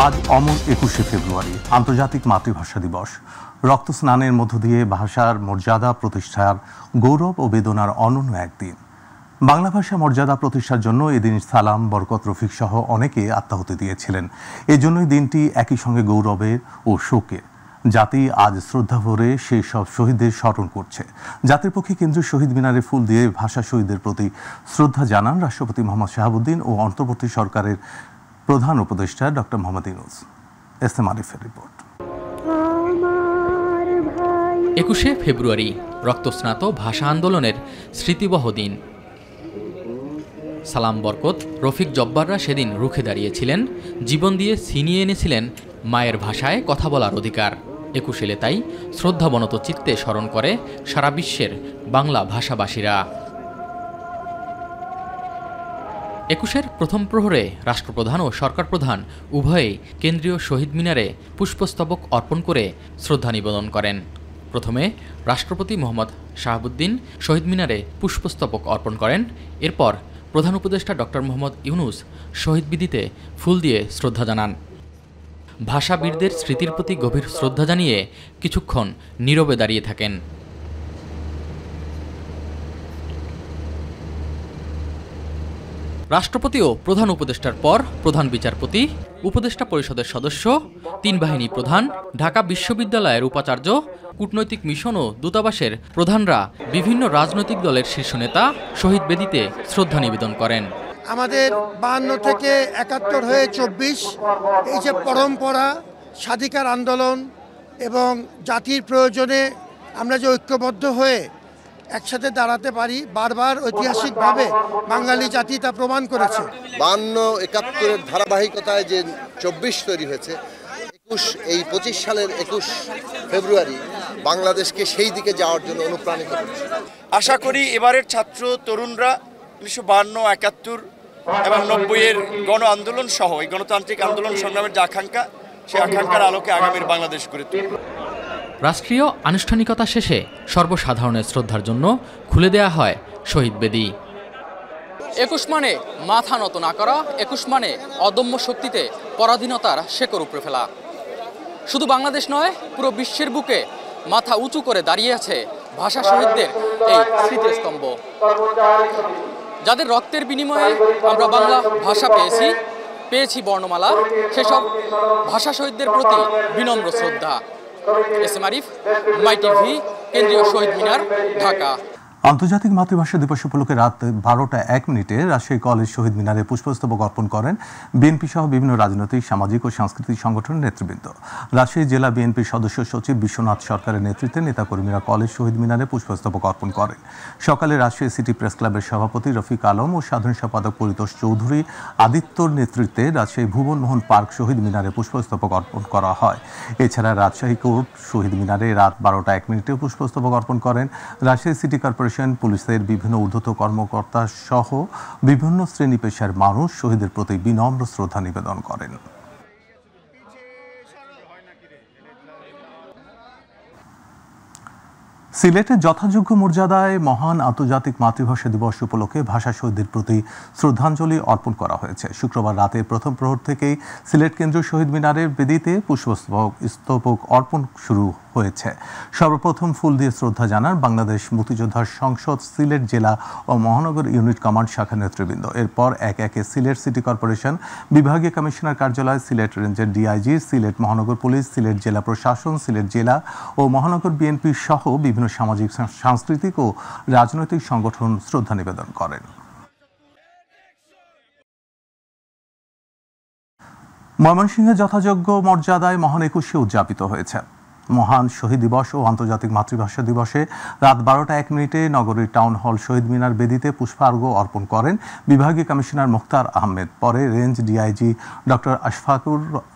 আজ অমর 21শে ফেব্রুয়ারি আন্তর্জাতিক মাতৃভাষা দিবস। রক্ত স্নানের মধ্য দিয়ে ভাষার মর্যাদা প্রতিষ্ঠার গৌরব ও বেদনার অনন্য একদিন। বাংলা ভাষা মর্যাদা প্রতিষ্ঠার জন্য এদিন সালাম, বরকত, রফিক সহ অনেকে আত্মাহুতি দিয়েছিলেন। এজন্যই দিনটি একই সঙ্গে গৌরবের ও শোকের। জাতি আজ শ্রদ্ধা ভরে সেই সব শহীদদের স্মরণ করছে। জাতির পক্ষে কেন্দ্রীয় শহীদ মিনারে ফুল দিয়ে ভাষা শহীদদের প্রতি শ্রদ্ধা জানান রাষ্ট্রপতি মোহাম্মদ শাহাবুদ্দিন ও অন্তর্বর্তী সরকারের প্রধান উপদেষ্টা doctor Mohammad Yunus. S M আরিফের রিপোর্ট। 21শে ফেব্রুয়ারি রক্তস্নাত ভাষা আন্দোলনের স্মৃতিবহ দিন। সালাম, বরকত, রফিক জব্বাররা সেদিন রুখে দাঁড়িয়েছিলেন, জীবন দিয়ে ছিনিয়ে এনেছিলেন মায়ের ভাষায় কথা বলার অধিকার। 21 এলে তাই শ্রদ্ধাবনত চিত্তে স্মরণ করে সারা বিশ্বের বাংলা ভাষাভাষীরা। 21-এর প্রথম প্রহরে রাষ্ট্রপ্রধান ও সরকার প্রধান উভয়েই কেন্দ্রীয় শহীদ মিনারে পুষ্পস্তবক অর্পণ করে শ্রদ্ধা নিবেদন করেন। প্রথমে রাষ্ট্রপতি মোহাম্মদ শাহাবুদ্দিন শহীদ মিনারে পুষ্পস্তবক অর্পণ করেন। এরপর প্রধান উপদেষ্টা ডক্টর মোহাম্মদ ইউনূস শহীদ বেদিতে ফুল দিয়ে শ্রদ্ধা জানান। ভাষাবীরদের স্মৃতির প্রতি গভীর শ্রদ্ধা জানিয়ে কিছুক্ষণ নীরবে দাঁড়িয়ে থাকেন। রাষ্ট্রপতি ও প্রধান উপদেষ্টার পর প্রধান বিচারপতি, উপদেষ্টা পরিষদের সদস্য, 3 বাহিনী প্রধান, ঢাকা বিশ্ববিদ্যালয়ের উপাচার্য, কূটনৈতিক মিশন ও দূতাবাসের প্রধানরা, বিভিন্ন রাজনৈতিক দলের শীর্ষ নেতা শহীদ বেদিতে শ্রদ্ধা নিবেদন করেন। আমাদের 52 থেকে 71 হয়ে 24 এই যে পরম্পরা, স্বাধিকার আন্দোলন এবং জাতির প্রয়োজনে আমরা যে ঐক্যবদ্ধ হয়ে একসাথে দাঁড়াতে পারি, বারবার ঐতিহাসিকভাবে বাঙালি জাতি তা প্রমাণ করেছে। 52-71-এর ধারাবাহিকতায় যে 24 তৈরি হয়েছে, 25 সালের 21 ফেব্রুয়ারি বাংলাদেশকে সেই দিকে যাওয়ার জন্য অনুপ্রাণিত করেছে। আশা করি এবারের ছাত্র তরুণরা 1952, 71 এবং 90-এর গণ আন্দোলন সহ এই গণতান্ত্রিক আন্দোলন সংগ্রামের যে আকাঙ্ক্ষা, সেই আকাঙ্ক্ষার আলোকে আগামীর বাংলাদেশ গড়ে তুলবে। রাষ্ট্রীয় আনুষ্ঠানিকতা শেষে সর্বসাধারণের শ্রদ্ধার জন্য খুলে দেয়া হয় শহীদ বেদি। 21 মানে মাথা নত না করা, 21 মানে অদম্য শক্তিতে পরাধীনতার শেকড় উপড়ে ফেলা। শুধু বাংলাদেশ নয়, পুরো বিশ্বের বুকে মাথা উঁচু করে দাঁড়িয়ে আছে ভাষা শহীদদের এই স্মৃতিস্তম্ভ, যাদের রক্তের বিনিময়ে আমরা বাংলা ভাষা পেয়েছি বর্ণমালা। সেসব ভাষা শহীদদের প্রতি বিনম্র শ্রদ্ধা। এস এম আরিফ, মাই টিভি, কেন্দ্রীয় শহীদ মিনার, ঢাকা। আন্তর্জাতিক মাতৃভাষা দিবস উপলক্ষে রাত 12:01 রাজশাহী কলেজ শহীদ মিনারে পুষ্পস্তবক অর্পণ করেন বিএনপি সহ বিভিন্ন রাজনৈতিক, সামাজিক ও সাংস্কৃতিক সংগঠনের নেতৃবৃন্দ। রাজশাহী জেলা বিএনপির সদস্য সচিব বিশ্বনাথ সরকারের নেতৃত্বে নেতাকর্মীরা কলেজ শহীদ মিনারে পুষ্পস্তবক অর্পণ করেন। সকালে রাজশাহী সিটি প্রেস ক্লাবের সভাপতি রফিক আলম ও সাধারণ সম্পাদক পরিতোষ চৌধুরী আদিত্যর নেতৃত্বে রাজশাহী ভুবনমোহন পার্ক শহীদ মিনারে পুষ্পস্তবক অর্পণ করা হয়। এছাড়া রাজশাহী কোর্ট শহীদ মিনারে রাত 12:01 পুষ্পস্তবক অর্পণ করেন রাজশাহী সিটি কর্পোরেশন, পুলিশের বিভিন্ন ঊর্ধ্বতন কর্মকর্তা সহ বিভিন্ন শ্রেণী পেশার মানুষ শহীদের প্রতি বিনম্র শ্রদ্ধা নিবেদন করেন। সিলেটে যথাযোগ্য মর্যাদায় মহান আন্তর্জাতিক মাতৃভাষা দিবস উপলক্ষে ভাষা শহীদদের প্রতি শ্রদ্ধাঞ্জলি অর্পণ করা হয়েছে। শুক্রবার রাতে প্রথম প্রহর থেকেই সিলেট কেন্দ্রীয় শহীদ মিনারের বেদিতে পুষ্পস্তবক অর্পণ শুরু হয়েছে। সর্বপ্রথম ফুল দিয়ে শ্রদ্ধা জানান বাংলাদেশ মুক্তিযোদ্ধা সংসদ সিলেট জেলা ও মহানগর ইউনিট কমান্ড শাখা নেতৃবৃন্দ। এরপর একে একে সিলেট সিটি কর্পোরেশন, বিভাগীয় কমিশনার কার্যালয়, সিলেট রেঞ্জের ডিআইজি, সিলেট মহানগর পুলিশ, সিলেট জেলা প্রশাসন, সিলেট জেলা ও মহানগর বিএনপি সহ বিভিন্ন সামাজিক, সাংস্কৃতিক ও রাজনৈতিক সংগঠন শ্রদ্ধা নিবেদন করেন। ময়মনসিংহে যথাযোগ্য মর্যাদায় মহান 21শে উদযাপিত হয়েছে। মহান শহীদ দিবস ও আন্তর্জাতিক মাতৃভাষা দিবসে রাত 12:01 নগরীর টাউন হল শহীদ মিনার বেদিতে পুষ্পার্ঘ্য অর্পণ করেন বিভাগীয় কমিশনার মুখতার আহমেদ। পরে range DIG doctor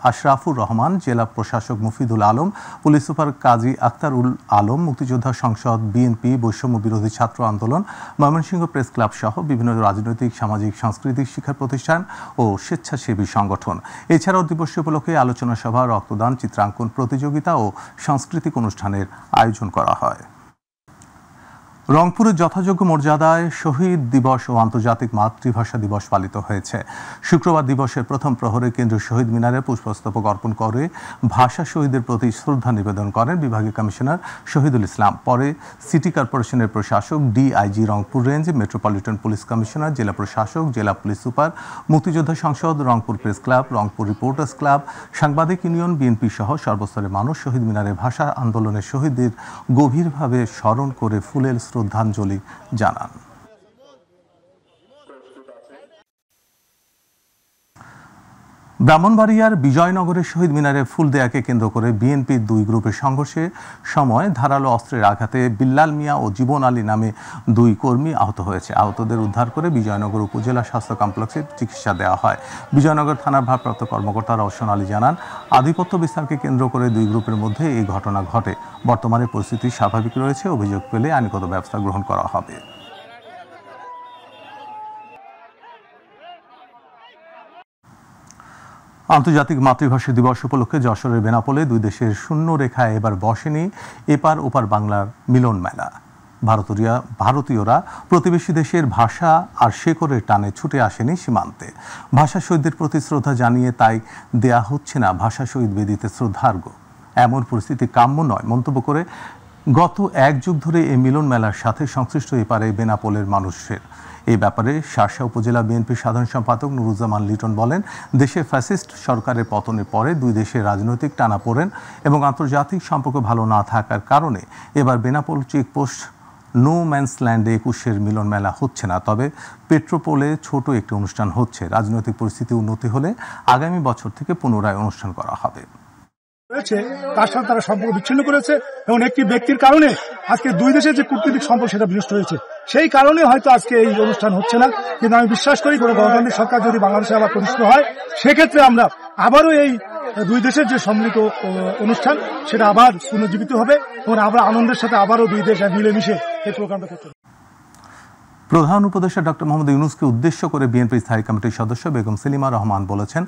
Ashrafur Rahman, জেলা প্রশাসক মুফিদুল আলম, পুলিশ সুপার কাজী আখতারুল আলম, মুক্তিযোদ্ধা সংসদ, বিএনপি, বৈষম্য বিরোধী ছাত্র আন্দোলন, ময়মনসিংহ প্রেস ক্লাব সহ বিভিন্ন রাজনৈতিক, সামাজিক, সাংস্কৃতিক, শিক্ষা প্রতিষ্ঠান ও স্বেচ্ছাসেবী সংগঠন। এছাড়াও দিবস উপলক্ষে আলোচনা সভা, রক্তদান, চিত্রাঙ্কন প্রতিযোগিতা ও সাংস্কৃতিক অনুষ্ঠানের আয়োজন করা হয়। রংপুরের যথাযোগ্য মর্যাদায় শহীদ দিবস ও আন্তর্জাতিক মাতৃভাষা দিবস পালিত হয়েছে। শুক্রবার দিবসের প্রথম প্রহরে কেন্দ্রীয় শহীদ মিনারে পুষ্পস্তবক অর্পণ করে ভাষা শহীদদের প্রতি শ্রদ্ধা নিবেদন করেন বিভাগীয় কমিশনার শহীদুল ইসলাম। পরে সিটি কর্পোরেশনের প্রশাসক, DIG Rangpur range, metropolitan police commissioner, জেলা প্রশাসক, জেলা পুলিশ সুপার, মুক্তিযোদ্ধা সংসদ, Rangpur press club, Rangpur reporters club, সাংবাদিক ইউনিয়ন, বিএনপি সহ সর্বস্তরের মানুষ শহীদ মিনারে ভাষা আন্দোলনের শহীদদের গভীরভাবে স্মরণ করে ফুলেল শ্রদ্ধাঞ্জলি জানান। ব্রাহ্মণবাড়িয়ার বিজয়নগরের শহীদ মিনারে ফুল দেয়াকে কেন্দ্র করে বিএনপির দুই গ্রুপের সংঘর্ষে সময় ধারালো অস্ত্রের আঘাতে বিল্লাল মিয়া ও জীবন আলী নামে দুই কর্মী আহত হয়েছে। আহতদের উদ্ধার করে বিজয়নগর উপজেলা স্বাস্থ্য কমপ্লেক্সে চিকিৎসা দেওয়া হয়। বিজয়নগর থানার ভারপ্রাপ্ত কর্মকর্তা রওশন আলী জানান, আধিপত্য বিস্তারকে কেন্দ্র করে দুই গ্রুপের মধ্যে এই ঘটনা ঘটে। বর্তমানে পরিস্থিতি স্বাভাবিক রয়েছে। অভিযোগ পেলে আইনগত ব্যবস্থা গ্রহণ করা হবে। আন্তর্জাতিক মাতৃভাষা দিবস উপলক্ষে যশোরের বেনাপোলে দুই দেশের শূন্য রেখায় এবার বসেনি এপার ওপার বাংলার মিলন মেলা। ভারতীয়রা প্রতিবেশী দেশের ভাষা আর শেকড়ের টানে ছুটে আসেনি সীমান্তে। ভাষা শহীদদের প্রতি শ্রদ্ধা জানিয়ে তাই দেয়া হচ্ছে না ভাষা শহীদ বেদিতে শ্রদ্ধার্ঘ্য। এমন পরিস্থিতি কাম্য নয় মন্তব্য করে গত এক যুগ ধরে এই মিলন মেলার সাথে সংশ্লিষ্ট এপারে বেনাপোলের মানুষের। এই ব্যাপারে শার্শা উপজেলা বিএনপির সাধারণ সম্পাদক নুরুজ্জামান লিটন বলেন, দেশে ফ্যাসিস্ট সরকারের পতনের পরে দুই দেশের রাজনৈতিক টানাপোড়েন এবং আন্তর্জাতিক সম্পর্ক ভালো না থাকার কারণে এবার বেনাপোল চেকপোস্ট নো ম্যানস ল্যান্ডে ২১-এর মিলন মেলা হচ্ছে না। তবে পেট্রোপোলে ছোট একটি অনুষ্ঠান হচ্ছে। রাজনৈতিক পরিস্থিতি উন্নতি হলে আগামী বছর থেকে পুনরায় অনুষ্ঠান করা হবে। তার সাথে তারা সম্পর্ক বিচ্ছিন্ন করেছে এবং একটি ব্যক্তির কারণে আজকে দুই দেশের যে কূটনৈতিক সম্পর্ক সেটা বিনষ্ট হয়েছে। সেই কারণে হয়তো আজকে এই অনুষ্ঠান হচ্ছে না। কিন্তু আমি বিশ্বাস করি কোনো গণতান্ত্রিক সরকার যদি বাংলাদেশে আবার প্রতিষ্ঠিত হয়, সেক্ষেত্রে আমরা আবারও এই দুই দেশের যে সম্মিলিত অনুষ্ঠান সেটা আবার পুনর্জীবিত হবে এবং আমরা আনন্দের সাথে আবারও দুই দেশ মিলেমিশে এই প্রোগ্রামটা করতে হবে। প্রধান উপদেষ্টা ডক্টর মোহাম্মদ ইউনূসকে উদ্দেশ্য করে বিএনপি স্থায়ী কমিটির সদস্য বেগম সেলিমা রহমান বলেছেন,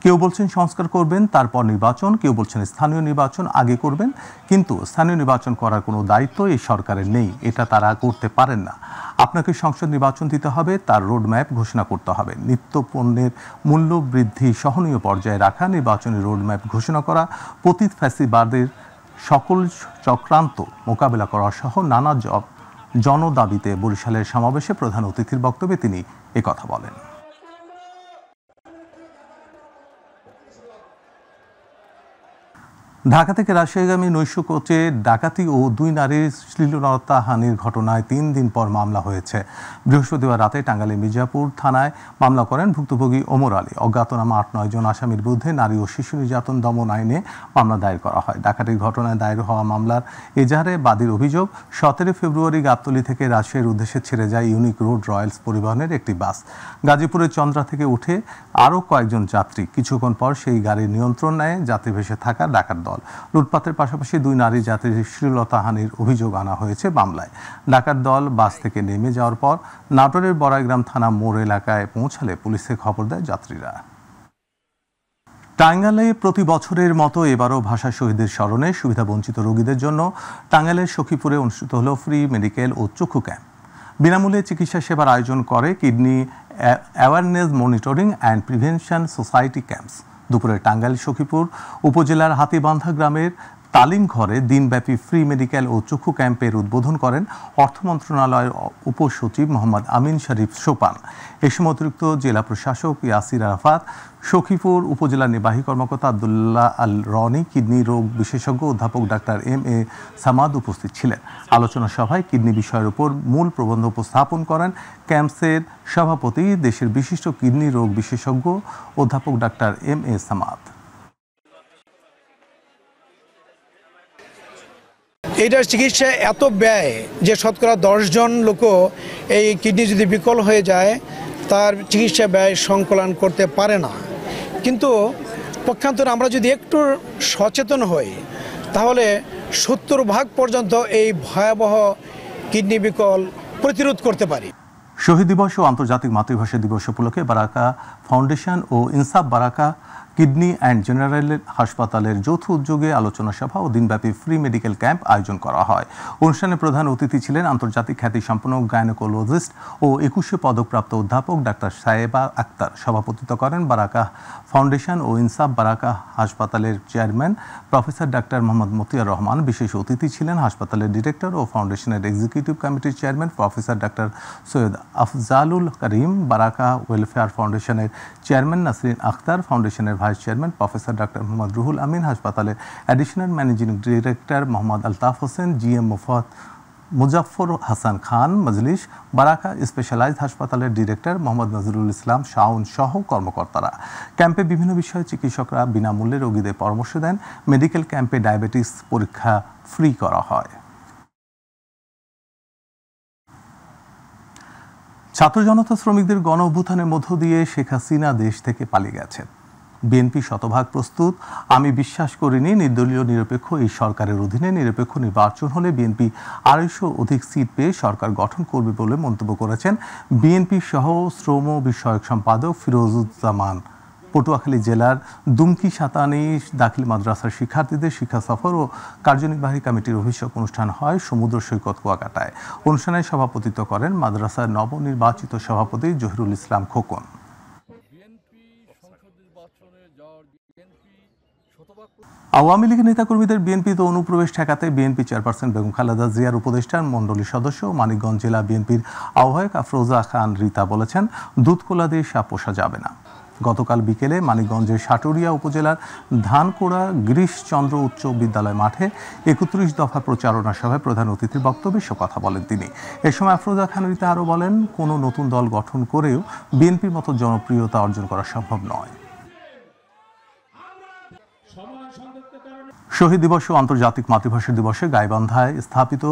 কেউ বলছেন সংস্কার করবেন তারপর নির্বাচন, কেউ বলছেন স্থানীয় নির্বাচন আগে করবেন, কিন্তু স্থানীয় নির্বাচন করার কোনো দায়িত্ব এই সরকারের নেই। এটা তারা করতে পারেন না। আপনাকে সংসদ নির্বাচন দিতে হবে, তার রোডম্যাপ ঘোষণা করতে হবে। নিত্য পণ্যের মূল্য বৃদ্ধি সহনীয় পর্যায়ে রাখা, নির্বাচনী রোডম্যাপ ঘোষণা করা, পতিত ফ্যাসিবাদের সকল চক্রান্ত মোকাবেলা করা সহ নানা জনদাবিতে বরিশালের সমাবেশে প্রধান অতিথির বক্তব্যে তিনি একথা বলেন। ঢাকা থেকে রাজশাহীগামী নৈশ কোচে ডাকাতি ও দুই নারীর শ্লীলতাহানির ঘটনায় ৩ দিন পর মামলা হয়েছে। বৃহস্পতিবার রাতে টাঙ্গাইলের মির্জাপুর থানায় মামলা করেন ভুক্তভোগী ওমর আলী। অজ্ঞাতনামা ৮-৯ জন আসামির বিরুদ্ধে নারী ও শিশু নির্যাতন দমন আইনে মামলা দায়ের করা হয়। ডাকাতির ঘটনায় দায়ের হওয়া মামলার এজাহারে বাদীর অভিযোগ, ১৭ ফেব্রুয়ারি গাবতলী থেকে রাজশাহীর উদ্দেশ্যে ছেড়ে যায় ইউনিক রোড রয়্যালস পরিবহনের একটি বাস। গাজীপুরের চন্দ্রা থেকে উঠে আরও কয়েকজন যাত্রী। কিছুক্ষণ পর সেই গাড়ির নিয়ন্ত্রণ নেয় যাত্রী ভেসে থাকা ডাকাত দল। লুটপাতের পাশাপাশি দুই নারী যাত্রীর শ্লীলতাহানির অভিযোগ আনা হয়েছে মামলায়। ডাকাত দল বাস থেকে নেমে যাওয়ার পর নাটোরের বড়াইগ্রাম থানা মোড় এলাকায় পৌঁছালে পুলিশে খবর দেয় যাত্রীরা। টাঙ্গাইলে প্রতি বছরের মতো এবারও ভাষা শহীদদের স্মরণে সুবিধাবঞ্চিত রোগীদের জন্য টাঙ্গাইলের সখীপুরে অনুষ্ঠিত হল ফ্রি মেডিকেল ও চক্ষু ক্যাম্প। বিনামূল্যে চিকিৎসা সেবার আয়োজন করে kidney awareness monitoring and prevention society camps. দুপুরে টাঙ্গাইল সখীপুর উপজেলার হাতিবান্ধা গ্রামের তালিম ঘরে দিনব্যাপী ফ্রি মেডিকেল ও চক্ষু ক্যাম্পের উদ্বোধন করেন অর্থ মন্ত্রণালয়ের উপসচিব মোহাম্মদ আমিন শরীফ সোপান। এ সময় অতিরিক্ত জেলা প্রশাসক ইয়াসির আরাফাত, সখীপুর উপজেলা নির্বাহী কর্মকর্তা আব্দুল্লাহ আল রনি, কিডনি রোগ বিশেষজ্ঞ অধ্যাপক ডাক্তার এম.এ. সামাদ উপস্থিত ছিলেন। আলোচনা সভায় কিডনি বিষয়ের উপর মূল প্রবন্ধ উপস্থাপন করেন ক্যাম্পসের সভাপতি, দেশের বিশিষ্ট কিডনি রোগ বিশেষজ্ঞ অধ্যাপক ডাক্তার এম.এ. সামাদ। এইটার চিকিৎসা এত ব্যয় যে শতকরা 10 জন লোকও এই কিডনি যদি বিকল হয়ে যায় তার চিকিৎসা ব্যয় সংকলন করতে পারে না। কিন্তু পক্ষান্তরে আমরা যদি একটু সচেতন হই তাহলে 70% পর্যন্ত এই ভয়াবহ কিডনি বিকল প্রতিরোধ করতে পারি। শহীদ দিবস ও আন্তর্জাতিক মাতৃভাষা দিবস উপলক্ষে বারাকা foundation O Insaf Baraka kidney and general হাসপাতালের যৌথ উদ্যোগে আলোচনা সভা ও দিনব্যাপী ফ্রি মেডিকেল ক্যাম্প আয়োজন করা হয়। অনুষ্ঠানে প্রধান অতিথি ছিলেন আন্তর্জাতিক খ্যাতিসম্পন্ন গাইনোকোলজিস্ট ও 21 পদকপ্রাপ্ত অধ্যাপক ডাক্তার সায়েবা আক্তার। সভাপতিত্ব করেন বারাকা ফাউন্ডেশন ও ইনসাফ বারাকা হাসপাতালের চেয়ারম্যান প্রফেসর ডাক্তার মোহাম্মদ মতিয়ার রহমান। বিশেষ অতিথি ছিলেন হাসপাতালের ডিরেক্টর ও ফাউন্ডেশনের এক্সিকিউটিভ কমিটির চেয়ারম্যান প্রফেসর ডাক্তার সৈয়দ আফজালুল করিম, বারাকা ওয়েলফেয়ার ফাউন্ডেশনের চেয়ারম্যান নাসরিন আক্তার, ফাউন্ডেশনের ভাইস চেয়ারম্যান প্রফেসর ডাক্তার মোহাম্মদ রুহুল আমিন, হাসপাতালের additional managing director Mohammad Altaf Hossain, GM Muzaffar Hasan Khan Majlish, Barakah specialised হাসপাতালের ডিরেক্টর মোহাম্মদ নজরুল ইসলাম শাওন সহ কর্মকর্তারা। ক্যাম্পে বিভিন্ন বিষয়ে চিকিৎসকরা বিনামূল্যে রোগীদের পরামর্শ দেন। মেডিকেল ক্যাম্পে ডায়াবেটিস পরীক্ষা ফ্রি করা হয়। ছাত্র জনতা শ্রমিকদের গণ অভ্যুত্থানের মধ্য দিয়ে শেখ হাসিনা দেশ থেকে পালিয়ে গেছেন। বিএনপি শতভাগ প্রস্তুত। আমি বিশ্বাস করিনি নির্দলীয় নিরপেক্ষ এই সরকারের অধীনে নিরপেক্ষ নির্বাচন হলে বিএনপি 250 অধিক সিট পেয়ে সরকার গঠন করবে বলে মন্তব্য করেছেন বিএনপি সহ শ্রম বিষয়ক সম্পাদক ফিরোজুজ্জামান। পটুয়াখালী জেলার দুমকি সাতানি দাখিল মাদ্রাসার শিক্ষার্থীদের শিক্ষা সফর ও কার্যনির্বাহী কমিটির অভিষেক অনুষ্ঠান হয় সমুদ্র সৈকত কুয়াকাটায়। অনুষ্ঠানে সভাপতিত্ব করেন মাদ্রাসার নবনির্বাচিত সভাপতি জহিরুল ইসলাম খোকন। আওয়ামী লীগের নেতাকর্মীদের বিএনপিতে অনুপ্রবেশ ঠেকাতে বিএনপি চেয়ারপারসন বেগম খালেদা জিয়ার উপদেষ্টার মণ্ডলীর সদস্য মানিকগঞ্জ জেলা বিএনপির আহ্বায়ক আফরোজা খান রীতা বলেছেন, দুধকোলা দিয়ে সাপ পোষা যাবে না। গতকাল বিকেলে মানিকগঞ্জের সাটুরিয়া উপজেলার ধানকোড়া গিরিশচন্দ্র উচ্চ বিদ্যালয় মাঠে 31 দফা প্রচারণা সভায় প্রধান অতিথির বক্তব্যে সে কথা বলেন তিনি। এ সময় আফরোজা খান রীতা আরও বলেন, কোনো নতুন দল গঠন করেও বিএনপির মতো জনপ্রিয়তা অর্জন করা সম্ভব নয়। শহীদ দিবস ও আন্তর্জাতিক মাতৃভাষা দিবসে গাইবান্ধায় স্থাপিত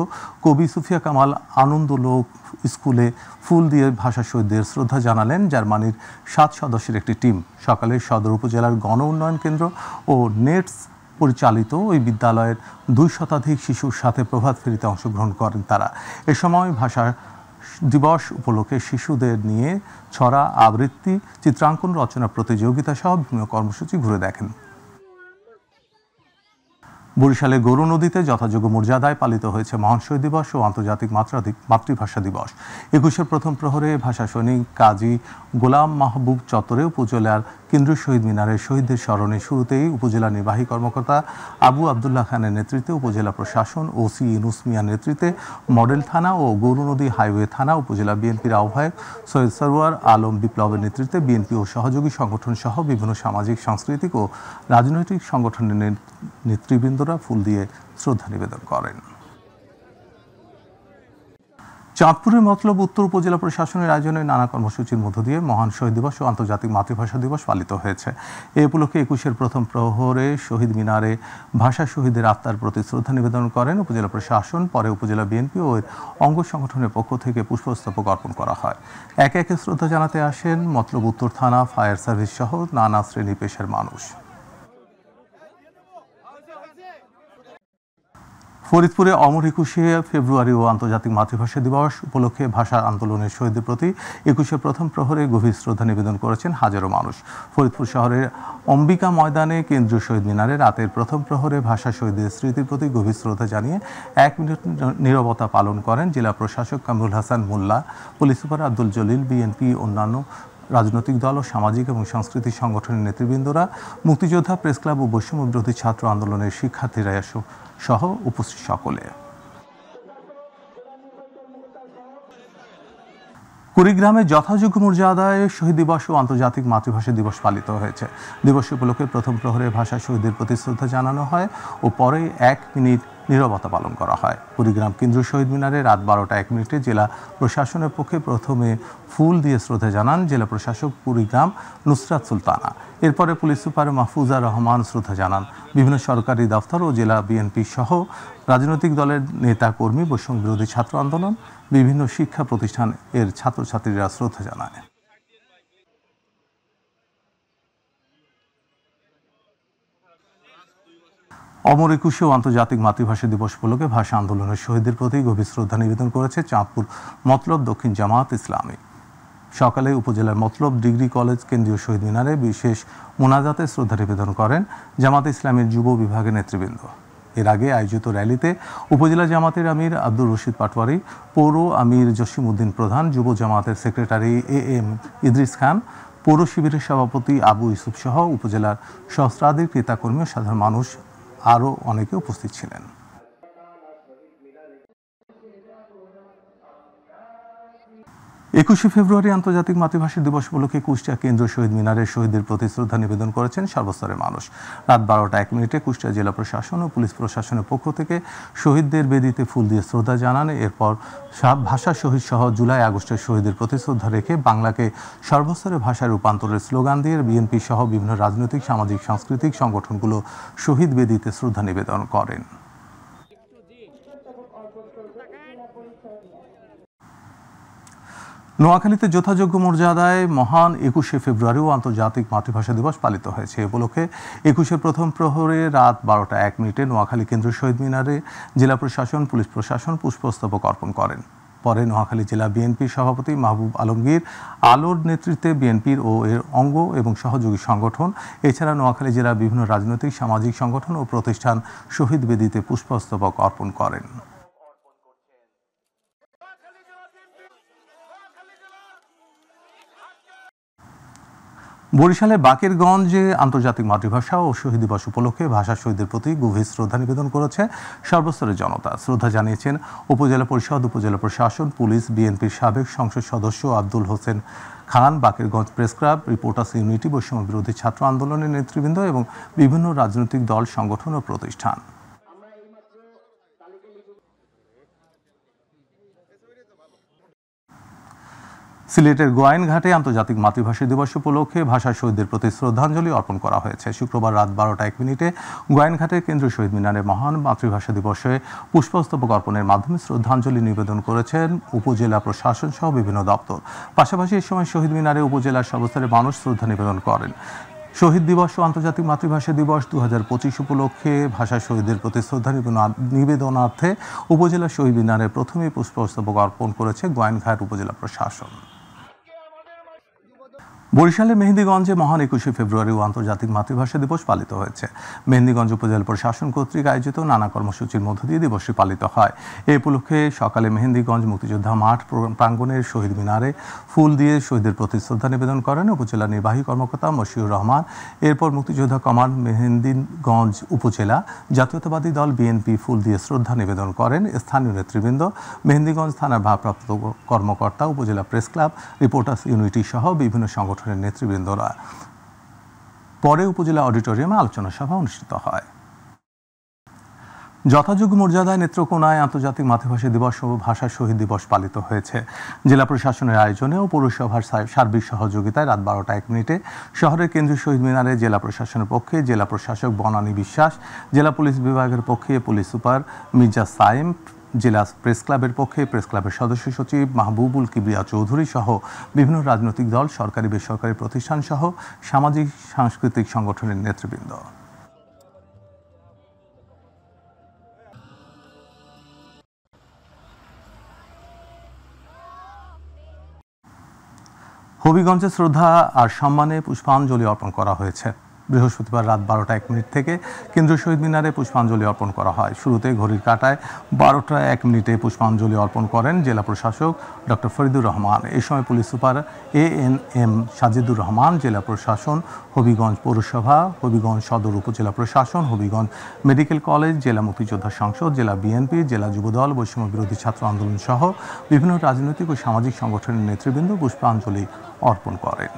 কবি সুফিয়া কামাল আনন্দলোক স্কুলে ফুল দিয়ে ভাষা শহীদদের শ্রদ্ধা জানালেন জার্মানির 7 সদস্যের একটি টিম। সকালে সদর উপজেলার গণ উন্নয়ন কেন্দ্র ও নেটস পরিচালিত ওই বিদ্যালয়ের 2 শতাধিক শিশুর সাথে প্রভাত ফেরিতে অংশগ্রহণ করেন তারা। এ সময় ভাষা দিবস উপলক্ষে শিশুদের নিয়ে ছড়া আবৃত্তি, চিত্রাঙ্কন, রচনা প্রতিযোগিতা সহ বিভিন্ন কর্মসূচি ঘুরে দেখেন। বরিশালে গরু নদীতে যথাযোগ্য মর্যাদায় পালিত হয়েছে মহান শহীদ দিবস ও আন্তর্জাতিক মাতৃভাষা দিবস। 21-এর প্রথম প্রহরে ভাষা সৈনিক কাজী গোলাম মাহবুব চত্বরে উপজেলার কেন্দ্রীয় শহীদ মিনারে শহীদদের স্মরণে শুরুতেই উপজেলা নির্বাহী কর্মকর্তা আবু আবদুল্লাহ খানের নেতৃত্বে উপজেলা প্রশাসন ওসি ইউনুস মিয়ার নেতৃত্বে মডেল থানা ও গরু নদী হাইওয়ে থানা, উপজেলা বিএনপির আহ্বায়ক সৈয়দ সরওয়ার আলম বিপ্লবের নেতৃত্বে বিএনপি ও সহযোগী সংগঠন সহ বিভিন্ন সামাজিক, সাংস্কৃতিক ও রাজনৈতিক সংগঠনের নেতৃবৃন্দরা ফুল দিয়ে শ্রদ্ধা নিবেদন করেন। চাঁদপুরের মতলব উত্তর উপজেলা প্রশাসনের আয়োজনে নানা কর্মসূচির মধ্য দিয়ে মহান শহীদ দিবস ও আন্তর্জাতিক মাতৃভাষা দিবস পালিত হয়েছে। এ উপলক্ষে 21-এর প্রথম প্রহরে শহীদ মিনারে ভাষা শহীদের আত্মার প্রতি শ্রদ্ধা নিবেদন করেন উপজেলা প্রশাসন। পরে উপজেলা বিএনপি ও এর অঙ্গ সংগঠনের পক্ষ থেকে পুষ্পস্তবক অর্পণ করা হয়। একে একে শ্রদ্ধা জানাতে আসেন মতলব উত্তর থানা, ফায়ার সার্ভিস সহ নানা শ্রেণী পেশার মানুষ। ফরিদপুরে অমর 21শে ফেব্রুয়ারি ও আন্তর্জাতিক মাতৃভাষা দিবস উপলক্ষে ভাষা আন্দোলনের শহীদদের প্রতি 21-এর প্রথম প্রহরে গভীর শ্রদ্ধা নিবেদন করেছেন হাজারো মানুষ। ফরিদপুর শহরের অম্বিকা ময়দানে কেন্দ্রীয় শহীদ মিনারে রাতের প্রথম প্রহরে ভাষা শহীদদের স্মৃতির প্রতি গভীর শ্রদ্ধা জানিয়ে 1 মিনিট নীরবতা পালন করেন জেলা প্রশাসক Kamrul Hasan Molla, police super Abdul Jalil, BNP, অন্যান্য রাজনৈতিক দল ও সামাজিক এবং সাংস্কৃতিক সংগঠনের নেতৃবৃন্দরা, মুক্তিযোদ্ধা, প্রেস ক্লাব ও বৈষম্য বিরোধী ছাত্র আন্দোলনের শিক্ষার্থীরা সহ উপস্থিত সকলে। কুড়িগ্রামে যথাযোগ্য মর্যাদায় শহীদ দিবস ও আন্তর্জাতিক মাতৃভাষা দিবস পালিত হয়েছে। দিবস উপলক্ষে প্রথম প্রহরে ভাষা শহীদদের প্রতি শ্রদ্ধা জানানো হয় ও পরে 1 মিনিট নীরবতা পালন করা হয়। কুড়িগ্রাম কেন্দ্রীয় শহীদ মিনারে রাত 12টা 1 মিনিটে জেলা প্রশাসনের পক্ষে প্রথমে ফুল দিয়ে শ্রদ্ধা জানান জেলা প্রশাসক কুড়িগ্রাম নুসরাত সুলতানা। এরপরে পুলিশ সুপার মাহফুজা রহমান শ্রদ্ধা জানান। বিভিন্ন সরকারি দফতর ও জেলা বিএনপি সহ রাজনৈতিক দলের নেতা কর্মী, বৈষম্য বিরোধী ছাত্র আন্দোলন, বিভিন্ন শিক্ষা প্রতিষ্ঠান এর ছাত্রছাত্রীরা শ্রদ্ধা জানায়। অমর 21শে ও আন্তর্জাতিক মাতৃভাষা দিবস উপলক্ষে ভাষা আন্দোলনের শহীদদের প্রতি গভীর শ্রদ্ধা নিবেদন করেছে চাঁদপুর মতলব দক্ষিণ জামায়াত ইসলামী। সকালে উপজেলার মতলব ডিগ্রি কলেজ কেন্দ্রীয় শহীদ মিনারে বিশেষ মোনাজাতে শ্রদ্ধা নিবেদন করেন জামাতে ইসলামের যুব বিভাগের নেতৃবৃন্দ। এর আগে আয়োজিত র্যালিতে উপজেলা জামাতের আমির আব্দুর রশিদ পাটোয়ারি, পৌর আমির জসিমউদ্দিন প্রধান, যুব জামাতের সেক্রেটারি এম ইদ্রিস খান, পৌর শিবিরের সভাপতি আবু ইউসুফ সহ উপজেলার সহস্রাধিক ক্রেতাকর্মী ও সাধারণ মানুষ আরও অনেকে উপস্থিত ছিলেন। 21শে ফেব্রুয়ারি আন্তর্জাতিক মাতৃভাষা দিবস উপলক্ষে কুষ্টিয়া কেন্দ্রীয় শহীদ মিনারে শহীদদের প্রতি শ্রদ্ধা নিবেদন করেছেন সর্বস্তরের মানুষ। রাত 12টা 1 মিনিটে কুষ্টিয়া জেলা প্রশাসন ও পুলিশ প্রশাসনের পক্ষ থেকে শহীদদের বেদিতে ফুল দিয়ে শ্রদ্ধা জানান। এরপর ভাষা শহীদ সহ জুলাই আগস্টের শহীদদের প্রতি শ্রদ্ধা রেখে বাংলাকে সর্বস্তরের ভাষায় রূপান্তরের স্লোগান দিয়ে বিএনপি সহ বিভিন্ন রাজনৈতিক, সামাজিক, সাংস্কৃতিক সংগঠনগুলো শহীদ বেদিতে শ্রদ্ধা নিবেদন করেন। নোয়াখালীতে যথাযোগ্য মর্যাদায় মহান 21শে ফেব্রুয়ারিও আন্তর্জাতিক মাতৃভাষা দিবস পালিত হয়েছে। এ উপলক্ষে 21শে প্রথম প্রহরে রাত 12টা 1 মিনিটে নোয়াখালী কেন্দ্রীয় শহীদ মিনারে জেলা প্রশাসন, পুলিশ প্রশাসন পুষ্পস্তবক অর্পণ করেন। পরে নোয়াখালী জেলা বিএনপির সভাপতি মাহবুব আলমগীর আলোর নেতৃত্বে বিএনপির ও এর অঙ্গ এবং সহযোগী সংগঠন, এছাড়া নোয়াখালী জেলার বিভিন্ন রাজনৈতিক, সামাজিক সংগঠন ও প্রতিষ্ঠান শহীদ বেদিতে পুষ্পস্তবক অর্পণ করেন। বরিশালে বাকেরগঞ্জে আন্তর্জাতিক মাতৃভাষা ও শহীদ দিবস উপলক্ষে ভাষা শহীদদের প্রতি গভীর শ্রদ্ধা নিবেদন করেছে সর্বস্তরের জনতা। শ্রদ্ধা জানিয়েছেন উপজেলা পরিষদ, উপজেলা প্রশাসন, পুলিশ, বিএনপির সাবেক সংসদ সদস্য Abdul Hossain Khan, Bakerganj press club, reporters unity, বৈষম্য বিরোধী ছাত্র আন্দোলনের নেতৃবৃন্দ এবং বিভিন্ন রাজনৈতিক দল, সংগঠন ও প্রতিষ্ঠান। সিলেটের গোয়াইনঘাটে আন্তর্জাতিক মাতৃভাষা দিবস উপলক্ষে ভাষা শহীদদের প্রতি শ্রদ্ধাঞ্জলি অর্পণ করা হয়েছে। শুক্রবার রাত 12টা 1 মিনিটে গোয়াইনঘাটের কেন্দ্রীয় শহীদ মিনারে মহান মাতৃভাষা দিবসে পুষ্পস্তবক অর্পণের মাধ্যমে শ্রদ্ধাঞ্জলি নিবেদন করেছেন উপজেলা প্রশাসন সহ বিভিন্ন দপ্তর। পাশাপাশি এ সময় শহীদ মিনারে উপজেলার সর্বস্তরের মানুষ শ্রদ্ধা নিবেদন করেন। শহীদ দিবস ও আন্তর্জাতিক মাতৃভাষা দিবস 2025 উপলক্ষে ভাষা শহীদদের প্রতি শ্রদ্ধা নিবেদনার্থে উপজেলা শহীদ মিনারে প্রথমেই পুষ্পস্তবক অর্পণ করেছে গোয়াইনঘাট উপজেলা প্রশাসন। বরিশালে মেহেন্দিগঞ্জে মহান 21শে ফেব্রুয়ারি ও আন্তর্জাতিক মাতৃভাষা দিবস পালিত হয়েছে। মেহেন্দিগঞ্জ উপজেলা প্রশাসন কর্তৃক আয়োজিত নানা কর্মসূচির মধ্য দিয়ে দিবসটি পালিত হয়। এই উপলক্ষে সকালে মেহেন্দিগঞ্জ মুক্তিযোদ্ধা মাঠ প্রাঙ্গণের শহীদ মিনারে ফুল দিয়ে শহীদদের প্রতি শ্রদ্ধা নিবেদন করেন উপজেলা নির্বাহী কর্মকর্তা মশিউর রহমান। এরপর মুক্তিযোদ্ধা কমান্ড মেহেন্দিগঞ্জ উপজেলা জাতীয়তাবাদী দল বিএনপি ফুল দিয়ে শ্রদ্ধা নিবেদন করেন স্থানীয় নেতৃবৃন্দ, মেহেন্দিগঞ্জ থানার ভারপ্রাপ্ত কর্মকর্তা, উপজেলা প্রেস ক্লাব, রিপোর্টার্স ইউনিটি সহ বিভিন্ন সংগঠনের নেতৃবৃন্দরা। পরে উপজেলা অডিটোরিয়ামে আলোচনা সভা অনুষ্ঠিত হয়। যথাযোগ্য মর্যাদায় নেত্রকোনায় আন্তর্জাতিক মাতৃভাষা দিবস ও ভাষা শহীদ দিবস পালিত হয়েছে। জেলা প্রশাসনের আয়োজনে ও পৌরসভার সার্বিক সহযোগিতায় রাত 12টা 1 মিনিটে শহরের কেন্দ্রীয় শহীদ মিনারে জেলা প্রশাসনের পক্ষে জেলা প্রশাসক বনানী বিশ্বাস, জেলা পুলিশ বিভাগের পক্ষে পুলিশ সুপার মির্জা সাইম, জেলা প্রেস ক্লাবের পক্ষে প্রেস ক্লাবের সদস্য সচিব মাহবুবুল কিবরিয়া চৌধুরী সহ বিভিন্ন রাজনৈতিক দল, সরকারি বেসরকারি প্রতিষ্ঠান সহ সামাজিক সাংস্কৃতিক সংগঠনের নেতৃবৃন্দ। হবিগঞ্জে শ্রদ্ধা আর সম্মানে পুষ্পাঞ্জলি অর্পণ করা হয়েছে। বৃহস্পতিবার রাত 12টা 1 মিনিট থেকে কেন্দ্রীয় শহীদ মিনারে পুষ্পাঞ্জলি অর্পণ করা হয়। শুরুতে ঘড়ির কাঁটায় 12টা 1 মিনিটে পুষ্পাঞ্জলি অর্পণ করেন জেলা প্রশাসক ডক্টর ফরিদুর রহমান। এই সময় police super ANM Sajidur Rahman, জেলা প্রশাসন, হবিগঞ্জ পৌরসভা, হবিগঞ্জ সদর উপজেলা প্রশাসন, হবিগঞ্জ মেডিকেল কলেজ, জেলা মুক্তিযোদ্ধা সংসদ, জেলা বিএনপি, জেলা যুবদল, বৈষম্য বিরোধী ছাত্র আন্দোলন সহ বিভিন্ন রাজনৈতিক ও সামাজিক সংগঠনের নেতৃবৃন্দ পুষ্পাঞ্জলি অর্পণ করেন।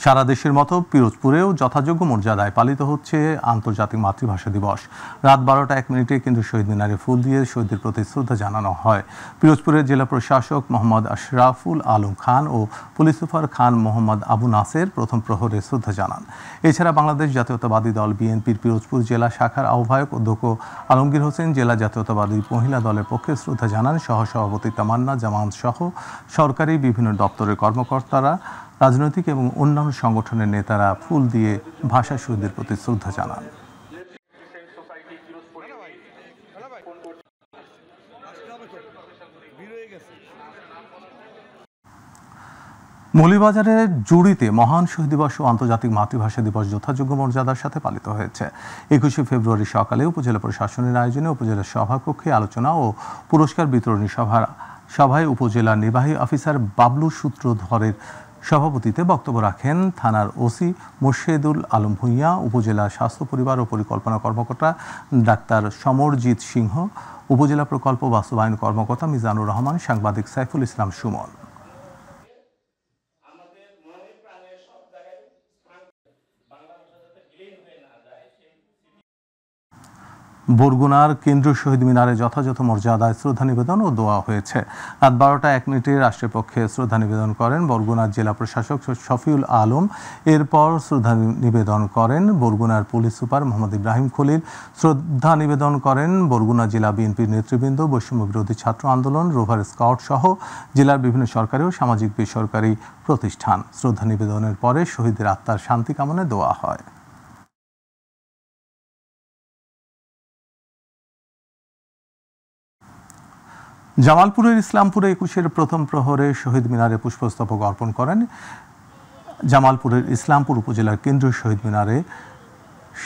সারা দেশের মতো পিরোজপুরেও যথাযোগ্য মর্যাদায় পালিত হচ্ছে আন্তর্জাতিক মাতৃভাষা দিবস। রাত 12টা 1 মিনিটে কিন্তু শহীদ মিনারে ফুল দিয়ে শহীদদের প্রতি শ্রদ্ধা জানানো হয়। পিরোজপুরের জেলা প্রশাসক মোহাম্মদ আশরাফুল আলম খান ও পুলিশ সুপার খান মোহাম্মদ আবু নাসের প্রথম প্রহরে শ্রদ্ধা জানান। এছাড়া বাংলাদেশ জাতীয়তাবাদী দল বিএনপির পিরোজপুর জেলা শাখার আহ্বায়ক অধ্যক্ষ আলমগীর হোসেন জেলা জাতীয়তাবাদী মহিলা দলের পক্ষে শ্রদ্ধা জানান। সহসভাপতি তামান্না জামান সহ সরকারি বিভিন্ন দপ্তরের কর্মকর্তারা, রাজনৈতিক এবং অন্যান্য সংগঠনের নেতারা ফুল দিয়ে ভাষা শহীদদের প্রতি শ্রদ্ধা জানান। মৌলভীবাজারের জুড়িতে মহান শহীদ দিবস ও আন্তর্জাতিক মাতৃভাষা দিবস যথাযোগ্য মর্যাদার সাথে পালিত হয়েছে। 21শে ফেব্রুয়ারি সকালে উপজেলা প্রশাসনের আয়োজনে উপজেলা সভাকক্ষে আলোচনা ও পুরস্কার বিতরণী সভায় উপজেলা নির্বাহী অফিসার বাবলু সূত্রধরের সভাপতিত্বে বক্তব্য রাখেন থানার ওসি মোর্শেদুল আলম ভূঁইয়া, উপজেলা স্বাস্থ্য পরিবার ও পরিকল্পনা কর্মকর্তা ডাক্তার সমরজিৎ সিংহ, উপজেলা প্রকল্প বাস্তবায়ন কর্মকর্তা মিজানুর রহমান, সাংবাদিক সাইফুল ইসলাম সুমন। বরগুনার কেন্দ্রীয় শহীদ মিনারে যথাযথ মর্যাদায় শ্রদ্ধা নিবেদন ও দোয়া হয়েছে। রাত 12টা 1 মিনিটে রাষ্ট্রের পক্ষে শ্রদ্ধা নিবেদন করেন বরগুনার জেলা প্রশাসক শফিউল আলম। এরপর শ্রদ্ধা নিবেদন করেন বরগুনার পুলিশ সুপার মোহাম্মদ ইব্রাহিম খলিল। শ্রদ্ধা নিবেদন করেন বরগুনা জেলা বিএনপির নেতৃবৃন্দ, বৈষম্য বিরোধী ছাত্র আন্দোলন, রোভার স্কাউট সহ জেলার বিভিন্ন সরকারি ও সামাজিক বেসরকারি প্রতিষ্ঠান। শ্রদ্ধা নিবেদনের পরে শহীদের আত্মার শান্তি কামনায় দোয়া হয়। জামালপুরের ইসলামপুরে 21-এর প্রথম প্রহরে শহীদ মিনারে পুষ্পস্তবক অর্পণ করেন জামালপুরের ইসলামপুর উপজেলার কেন্দ্রীয় শহীদ মিনারে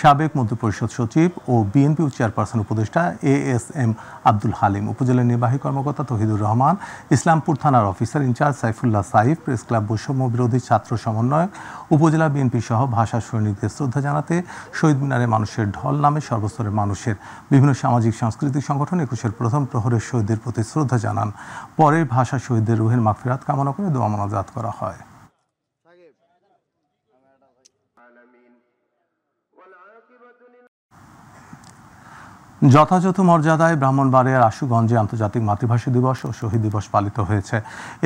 সাবেক মন্ত্রিপরিষদ সচিব ও বিএনপি চেয়ারপারসন উপদেষ্টা ASM আব্দুল হালিম, উপজেলা নির্বাহী কর্মকর্তা তহিদুর রহমান, ইসলামপুর থানার officer in charge Saifullah Saif, press club বৈষম্য বিরোধী ছাত্র সমন্বয়ক, উপজেলা বিএনপি সহ ভাষা সৈনিকদের শ্রদ্ধা জানাতে শহীদ মিনারে মানুষের ঢল নামে সর্বস্তরের মানুষের বিভিন্ন সামাজিক সাংস্কৃতিক সংগঠন 21-এর প্রথম প্রহরের শহীদদের প্রতি শ্রদ্ধা জানান। পরে ভাষা শহীদদের রুহের মাগফিরাত কামনা করে দোয়া মোনাজাত করা হয়। যথাযথ মর্যাদায় ব্রাহ্মণবাড়িয়ার আশুগঞ্জে আন্তর্জাতিক মাতৃভাষা দিবস ও শহীদ দিবস পালিত হয়েছে।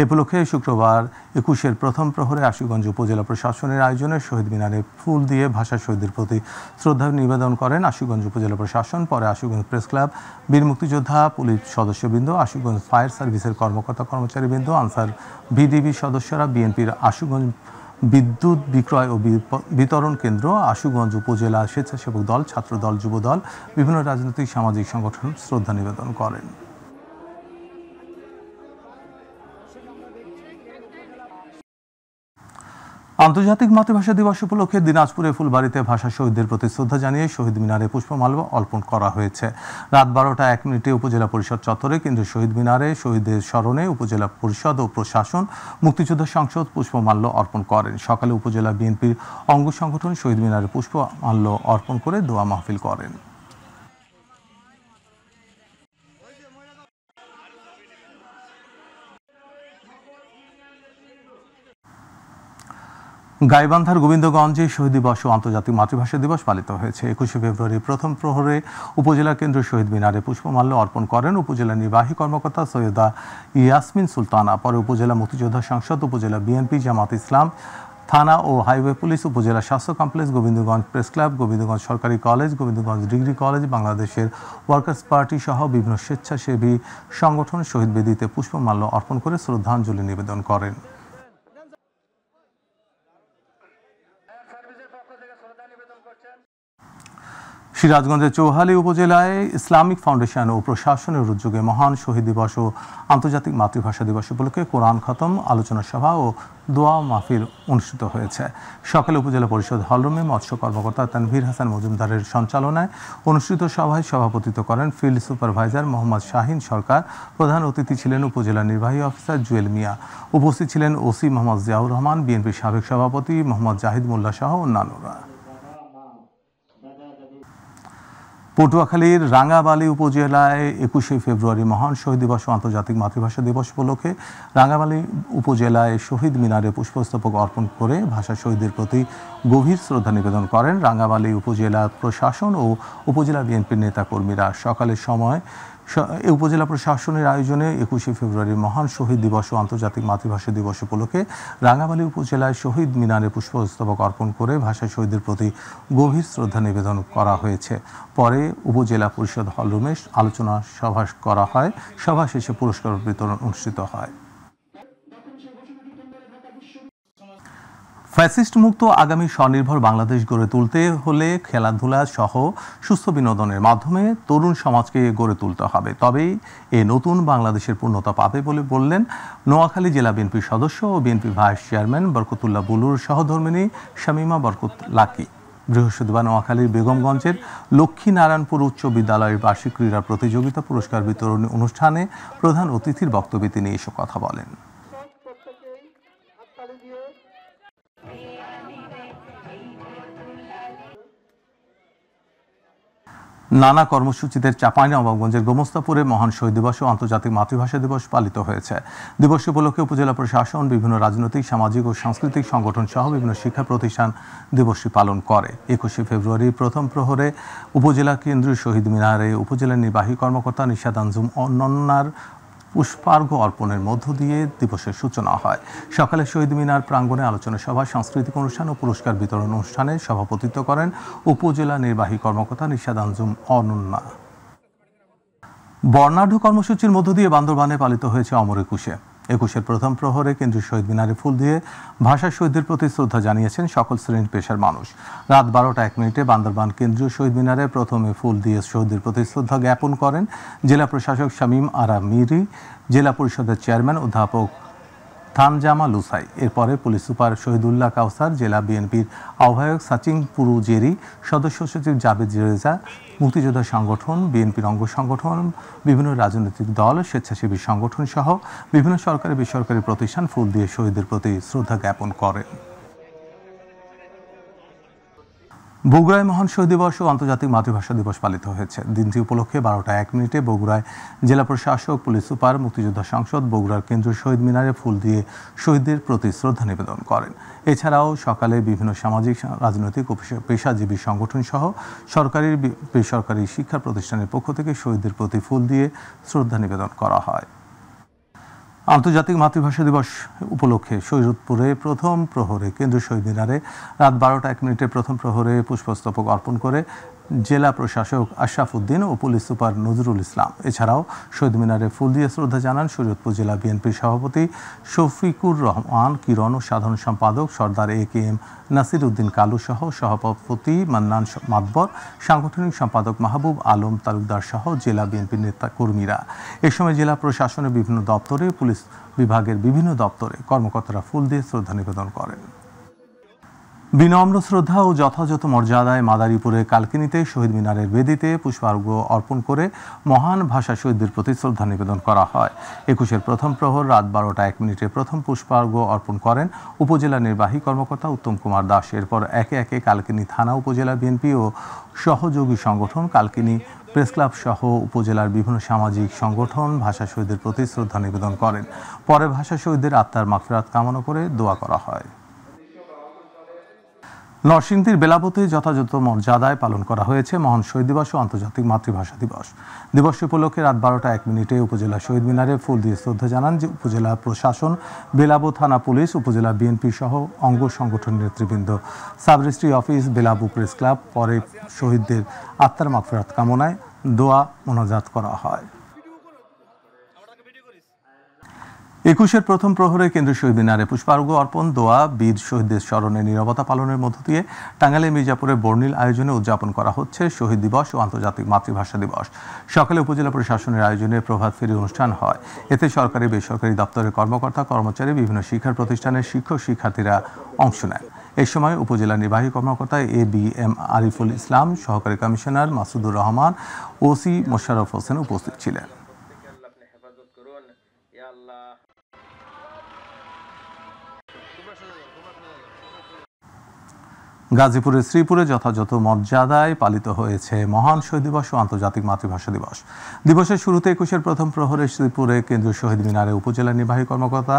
এ উপলক্ষে শুক্রবার 21-এর প্রথম প্রহরে আশুগঞ্জ উপজেলা প্রশাসনের আয়োজনে শহীদ মিনারে ফুল দিয়ে ভাষা শহীদদের প্রতি শ্রদ্ধা নিবেদন করেন আশুগঞ্জ উপজেলা প্রশাসন। পরে আশুগঞ্জ প্রেস ক্লাব, বীর মুক্তিযোদ্ধা, পুলিশ সদস্যবৃন্দ, আশুগঞ্জ ফায়ার সার্ভিসের কর্মকর্তা কর্মচারীবৃন্দ, আনসার ভিডিবি সদস্যরা, বিএনপির আশুগঞ্জ বিদ্যুৎ বিক্রয় ও বিতরণ কেন্দ্র, আশুগঞ্জ উপজেলা স্বেচ্ছাসেবক দল, ছাত্রদল, যুবদল, বিভিন্ন রাজনৈতিক সামাজিক সংগঠন শ্রদ্ধা নিবেদন করেন। আন্তর্জাতিক মাতৃভাষা দিবস উপলক্ষে দিনাজপুরে ফুলবাড়িতে ভাষা শহীদদের প্রতি শ্রদ্ধা জানিয়ে শহীদ মিনারে পুষ্পমাল্য অর্পণ করা হয়েছে। রাত 12টা 1 মিনিটে উপজেলা পরিষদ চত্বরে কেন্দ্রীয় শহীদ মিনারে শহীদদের স্মরণে উপজেলা পরিষদ ও প্রশাসন, মুক্তিযোদ্ধা সংসদ পুষ্পমাল্য অর্পণ করেন। সকালে উপজেলা বিএনপির অঙ্গ সংগঠন শহীদ মিনারে পুষ্পমাল্য অর্পণ করে দোয়া মাহফিল করেন। গাইবান্ধার গোবিন্দগঞ্জে শহীদ দিবস ও আন্তর্জাতিক মাতৃভাষা দিবস পালিত হয়েছে। 21শে ফেব্রুয়ারি প্রথম প্রহরে উপজেলা কেন্দ্রীয় শহীদ মিনারে পুষ্পমাল্য অর্পণ করেন উপজেলা নির্বাহী কর্মকর্তা সৈয়দা ইয়াসমিন সুলতানা। পরে উপজেলা মুক্তিযোদ্ধা সংসদ, উপজেলা বিএনপি, জামাত ইসলাম, থানা ও হাইওয়ে পুলিশ, উপজেলা স্বাস্থ্য complex, Gobindaganj press club, Gobindaganj সরকারি কলেজ, গোবিন্দগঞ্জ ডিগ্রি কলেজ, বাংলাদেশের ওয়ার্কার্স পার্টি সহ বিভিন্ন স্বেচ্ছাসেবী সংগঠন শহীদ বেদিতে পুষ্পমাল্য অর্পণ করে শ্রদ্ধাঞ্জলি নিবেদন করেন। সিরাজগঞ্জের চৌহালি উপজেলায় ইসলামিক ফাউন্ডেশন ও প্রশাসনের উদ্যোগে মহান শহীদ দিবস ও আন্তর্জাতিক মাতৃভাষা দিবস উপলক্ষে কোরআন খতম, আলোচনা সভা ও দোয়া মাহফিল অনুষ্ঠিত হয়েছে। সকালে উপজেলা পরিষদ হলরুমে মৎস্য কর্মকর্তা তানভীর হাসান মজুমদারের সঞ্চালনায় অনুষ্ঠিত সভায় সভাপতিত্ব করেন ফিল্ড সুপারভাইজার মোহাম্মদ শাহিন সরকার। প্রধান অতিথি ছিলেন উপজেলা নির্বাহী অফিসার জুয়েল মিয়া। উপস্থিত ছিলেন ওসি মোহাম্মদ জিয়াউর রহমান, বিএনপির সাবেক সভাপতি মোহাম্মদ জাহিদ মোল্লা সহ অন্যান্যরা। পটুয়াখালীর রাঙ্গাবালী উপজেলায় 21শে ফেব্রুয়ারি মহান শহীদ দিবস ও আন্তর্জাতিক মাতৃভাষা দিবস উপলক্ষে রাঙ্গাবালী উপজেলায় শহীদ মিনারে পুষ্পস্তবক অর্পণ করে ভাষা শহীদদের প্রতি গভীর শ্রদ্ধা নিবেদন করেন রাঙ্গাবালী উপজেলা প্রশাসন ও উপজেলা বিএনপির নেতাকর্মীরা। সকালের সময় উপজেলা প্রশাসনের আয়োজনে 21শে ফেব্রুয়ারি মহান শহীদ দিবস ও আন্তর্জাতিক মাতৃভাষা দিবস উপলক্ষে রাঙ্গাবালী উপজেলায় শহীদ মিনারে পুষ্পস্তবক অর্পণ করে ভাষা শহীদদের প্রতি গভীর শ্রদ্ধা নিবেদন করা হয়েছে। পরে উপজেলা পরিষদ হলরুমে আলোচনা সভা করা হয়। সভা শেষে পুরস্কার বিতরণ অনুষ্ঠিত হয়। ফ্যাসিস্ট মুক্ত আগামী স্বনির্ভর বাংলাদেশ গড়ে তুলতে হলে খেলাধুলা সহ সুস্থ বিনোদনের মাধ্যমে তরুণ সমাজকে গড়ে তুলতে হবে, তবেই এই নতুন বাংলাদেশের পূর্ণতা পাবে বলে বললেন নোয়াখালী জেলা বিএনপির সদস্য ও বিএনপি ভাইস চেয়ারম্যান বরকতুল্লাহ বুলুর সহধর্মিণী শামীমা বরকত লাকি। বৃহস্পতিবার নোয়াখালীর বেগমগঞ্জের লক্ষ্মীনারায়ণপুর উচ্চ বিদ্যালয়ের বার্ষিক ক্রীড়া প্রতিযোগিতা পুরস্কার বিতরণী অনুষ্ঠানে প্রধান অতিথির বক্তব্যে তিনি এসব কথা বলেন। নানা কর্মসূচিতে চাঁপাইনবাবগঞ্জের গোমস্তাপুরে মহান শহীদ দিবস ও আন্তর্জাতিক মাতৃভাষা দিবস পালিত হয়েছে। দিবস উপলক্ষে উপজেলা প্রশাসন, বিভিন্ন রাজনৈতিক, সামাজিক ও সাংস্কৃতিক সংগঠন সহ বিভিন্ন শিক্ষা প্রতিষ্ঠান দিবসটি পালন করে। 21শে ফেব্রুয়ারি প্রথম প্রহরে উপজেলা কেন্দ্রীয় শহীদ মিনারে উপজেলা নির্বাহী কর্মকর্তা নিশাদ আঞ্জুম অনন্যার পুষ্পার্ঘ অর্পণের মধ্য দিয়ে দিবসের সূচনা হয়। সকালে শহীদ মিনার প্রাঙ্গণে আলোচনা সভা, সাংস্কৃতিক অনুষ্ঠান ও পুরস্কার বিতরণ অনুষ্ঠানে সভাপতিত্ব করেন উপজেলা নির্বাহী কর্মকর্তা নিশাদ আঞ্জুম অনন্যা। বর্ণাঢ্য কর্মসূচির মধ্য দিয়ে বান্দরবানে পালিত হয়েছে অমর একুশে। একুশের প্রথম প্রহরে কেন্দ্রীয় শহীদ মিনারে ফুল দিয়ে ভাষা শহীদদের প্রতি শ্রদ্ধা জানিয়েছেন সকল শ্রেণী পেশার মানুষ। রাত 12টা 1 মিনিটে বান্দরবান কেন্দ্রীয় শহীদ মিনারে প্রথমে ফুল দিয়ে শহীদদের প্রতি শ্রদ্ধা জ্ঞাপন করেন জেলা প্রশাসক শামীম আরা মিরি, জেলা পরিষদের চেয়ারম্যান অধ্যাপক থানজামা লুসাই। এরপরে পুলিশ সুপার শহীদুল্লাহ কাউসার, জেলা বিএনপির আহ্বায়ক সাচিং পুরুজেরি, সদস্য সচিব জাবেদ রেজা, মুক্তিযোদ্ধা সংগঠন, বিএনপির অঙ্গ সংগঠন, বিভিন্ন রাজনৈতিক দল, স্বেচ্ছাসেবী সংগঠন সহ বিভিন্ন সরকারি বেসরকারি প্রতিষ্ঠান ফুল দিয়ে শহীদদের প্রতি শ্রদ্ধা জ্ঞাপন করেন। বগুড়ায় মহান শহীদ দিবস ও আন্তর্জাতিক মাতৃভাষা দিবস পালিত হয়েছে। দিনটি উপলক্ষে 12টা 1 মিনিটে বগুড়ায় জেলা প্রশাসক, পুলিশ সুপার, মুক্তিযোদ্ধা সংসদ, বগুড়ার কেন্দ্রীয় শহীদ মিনারে ফুল দিয়ে শহীদদের প্রতি শ্রদ্ধা নিবেদন করেন। এছাড়াও সকালে বিভিন্ন সামাজিক, রাজনৈতিক ও পেশাজীবী সংগঠন সহ সরকারি বেসরকারি শিক্ষা প্রতিষ্ঠানের পক্ষ থেকে শহীদদের প্রতি ফুল দিয়ে শ্রদ্ধা নিবেদন করা হয়। আন্তর্জাতিক মাতৃভাষা দিবস উপলক্ষে শরীয়তপুরে প্রথম প্রহরে কেন্দ্রীয় শহীদ মিনারে রাত 12টা 1 মিনিটে প্রথম প্রহরে পুষ্পস্তবক অর্পণ করে জেলা প্রশাসক আশরাফ উদ্দিন ও পুলিশ সুপার নজরুল ইসলাম। এছাড়াও শহীদ মিনারে ফুল দিয়ে শ্রদ্ধা জানান শরীয়তপুর জেলা বিএনপির সভাপতি শফিকুর রহমান কিরণ ও সাধারণ সম্পাদক সর্দার AKM নাসির উদ্দিন কালু সহ সভাপতি মান্নান মাতবর, সাংগঠনিক সম্পাদক মাহবুব আলম তালুকদার সহ জেলা বিএনপির নেতা কর্মীরা। এ সময় জেলা প্রশাসনের বিভিন্ন দপ্তরে, পুলিশ বিভাগের বিভিন্ন দপ্তরে কর্মকর্তারা ফুল দিয়ে শ্রদ্ধা নিবেদন করেন। বিনম্র শ্রদ্ধা ও যথাযথ মর্যাদায় মাদারীপুরে কালকিনিতে শহীদ মিনারের বেদিতে পুষ্পার্ঘ্য অর্পণ করে মহান ভাষা শহীদদের প্রতি শ্রদ্ধা নিবেদন করা হয়। 21শে প্রথম প্রহর রাত 12টা 1 মিনিটে প্রথম পুষ্পার্ঘ্য অর্পণ করেন উপজেলা নির্বাহী কর্মকর্তা উত্তম কুমার দাস। এরপর একে একে কালকিনি থানা, উপজেলা বিএনপি ও সহযোগী সংগঠন, কালকিনি প্রেস ক্লাব সহ উপজেলার বিভিন্ন সামাজিক সংগঠন ভাষা শহীদদের প্রতি শ্রদ্ধা নিবেদন করেন। পরে ভাষা শহীদদের আত্মার মাগফিরাত কামনা করে দোয়া করা হয়। নরসিংদীর বেলাবতে যথাযথ মর্যাদায় পালন করা হয়েছে মহান শহীদ দিবস ও আন্তর্জাতিক মাতৃভাষা দিবস। দিবস উপলক্ষে রাত 12টা 1 মিনিটে উপজেলা শহীদ মিনারে ফুল দিয়ে শ্রদ্ধা জানান যে উপজেলা প্রশাসন, বেলাবো থানা পুলিশ, উপজেলা বিএনপি সহ অঙ্গ সংগঠনের নেতৃবৃন্দ, sub registry office, Belabo press club. পরে শহীদদের আত্মার মাগফিরাত কামনায় দোয়া মোনাজাত করা হয়। 21শে প্রথম প্রহরে কেন্দ্রীয় শহীদ মিনারে পুষ্পার্ঘ্য অর্পণ, দোয়া, বীর শহীদদের স্মরণে নীরবতা পালনের মধ্য দিয়ে টাঙ্গাইলের মির্জাপুরে বর্ণিল আয়োজনে উদযাপন করা হচ্ছে শহীদ দিবস ও আন্তর্জাতিক মাতৃভাষা দিবস। সকালে উপজেলা প্রশাসনের আয়োজনে প্রভাত ফেরি অনুষ্ঠান হয়। এতে সরকারি বেসরকারি দপ্তরের কর্মকর্তা কর্মচারী, বিভিন্ন শিক্ষা প্রতিষ্ঠানের শিক্ষক শিক্ষার্থীরা অংশ নেন। এই সময় উপজেলা নির্বাহী কর্মকর্তা ABM আরিফুল ইসলাম, সহকারী কমিশনার মাসুদুর রহমান, OC মোশাররফ হোসেন উপস্থিত ছিলেন। গাজীপুরের শ্রীপুরে যথাযথ মর্যাদায় পালিত হয়েছে মহান শহীদ দিবস ও আন্তর্জাতিক মাতৃভাষা দিবস। দিবসের শুরুতে 21শে প্রথম প্রহরে শ্রীপুরে কেন্দ্রীয় শহীদ মিনারে উপজেলা নির্বাহী কর্মকর্তা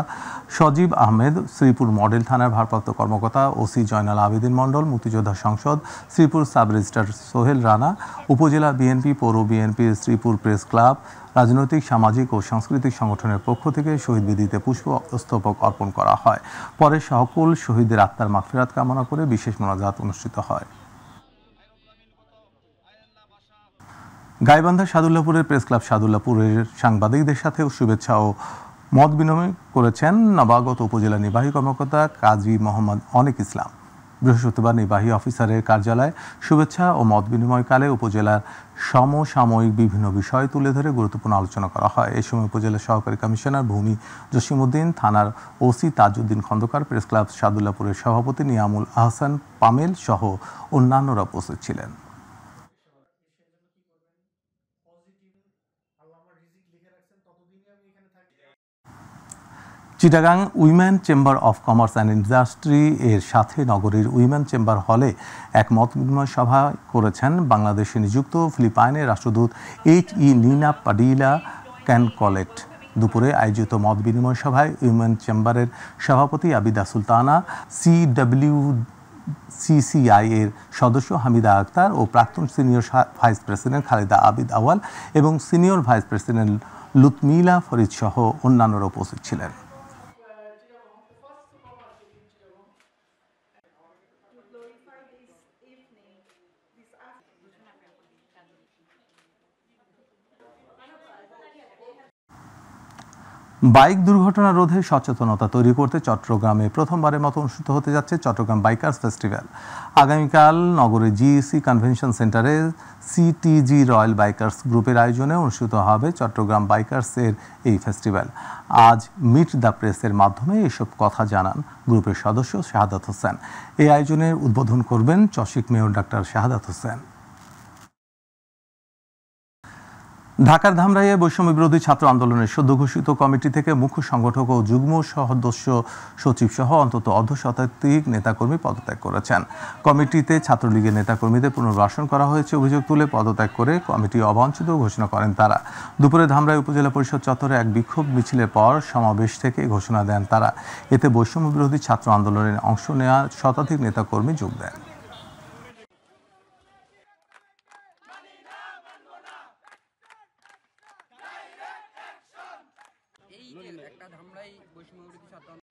সজীব আহমেদ, শ্রীপুর মডেল থানার ভারপ্রাপ্ত কর্মকর্তা OC জয়নাল আবেদিন মণ্ডল, মুক্তিযোদ্ধা সংসদ, শ্রীপুর সাব রেজিস্ট্রার সোহেল রানা, উপজেলা বিএনপি, পৌর বিএনপি, শ্রীপুর প্রেস ক্লাব, রাজনৈতিক, সামাজিক ও সাংস্কৃতিক সংগঠনের পক্ষ থেকে শহীদ বেদিতে পুষ্পস্তবক অর্পণ করা হয়। পরে সকল শহীদদের আত্মার মাগফিরাত কামনা করে বিশেষ মোনাজাত অনুষ্ঠিত হয়। গাইবান্ধার সাদুল্লাপুরের প্রেস ক্লাব সাদুল্লাপুরের সাংবাদিকদের সাথে শুভেচ্ছা ও মত বিনিময় করেছেন নবাগত উপজেলা নির্বাহী কর্মকর্তা কাজী মোহাম্মদ অনিক ইসলাম। বৃহস্পতিবার নির্বাহী অফিসারের কার্যালয়ে শুভেচ্ছা ও মত বিনিময়কালে উপজেলার সমসাময়িক বিভিন্ন বিষয় তুলে ধরে গুরুত্বপূর্ণ আলোচনা করা হয়। এই সময় উপজেলার সহকারী কমিশনার ভূমি জসিমউদ্দিন, থানার OC Tajuddin Khandaker, press club সাদুল্লাপুরের সভাপতি নিয়ামুল আহসান পামেল সহ অন্যান্যরা উপস্থিত ছিলেন। Chittagong women chamber of commerce and industry এর সাথে নগরীর উইমেন চেম্বার হলে এক মত বিনিময় সভা করেছেন বাংলাদেশে নিযুক্ত ফিলিপাইনের রাষ্ট্রদূত H.E. নিনা পাডিলা ক্যানকলেক্ট। দুপুরে আয়োজিত মত বিনিময় সভায় উইমেন চেম্বারের সভাপতি আবিদা সুলতানা, CWCCI এর সদস্য হামিদা আক্তার ও প্রাক্তন senior vice president Khaleda Abid Awal এবং senior vice president Ludmila Farid সহ অন্যান্যরা উপস্থিত ছিলেন। বাইক দুর্ঘটনা রোধে সচেতনতা তৈরি করতে চট্টগ্রামে প্রথমবারের মতো অনুষ্ঠিত হতে যাচ্ছে চট্টগ্রাম বাইকার্স ফেস্টিভ্যাল। আগামীকাল নগরের GEC কনভেনশন সেন্টারে CTG রয়্যাল বাইকার্স গ্রুপের আয়োজনে অনুষ্ঠিত হবে চট্টগ্রাম বাইকার্সের এই ফেস্টিভ্যাল। আজ মিট দ্য প্রেসের মাধ্যমে এসব কথা জানান গ্রুপের সদস্য শাহাদাত হোসেন। এই আয়োজনের উদ্বোধন করবেন চসিক মেয়র ডাক্তার শাহাদাত হোসেন। ঢাকার ধামরাইয়ে বৈষম্য বিরোধী ছাত্র আন্দোলনের সদ্য ঘোষিত কমিটি থেকে মুখ্য সংগঠক ও যুগ্ম সদস্য সচিব সহ অন্তত অর্ধশতাধিক নেতাকর্মী পদত্যাগ করেছেন। কমিটিতে ছাত্রলীগের নেতাকর্মীদের পুনর্বাসন করা হয়েছে অভিযোগ তুলে পদত্যাগ করে কমিটি অবাঞ্ছিত ঘোষণা করেন তারা। দুপুরে ধামরাই উপজেলা পরিষদ চত্বরে এক বিক্ষোভ মিছিলের পর সমাবেশ থেকে ঘোষণা দেন তারা। এতে বৈষম্য বিরোধী ছাত্র আন্দোলনের অংশ নেওয়া শতাধিক নেতাকর্মী যোগ দেন। এই যে একটা ধামরাই বৈষম্য বিরোধী ছাত্র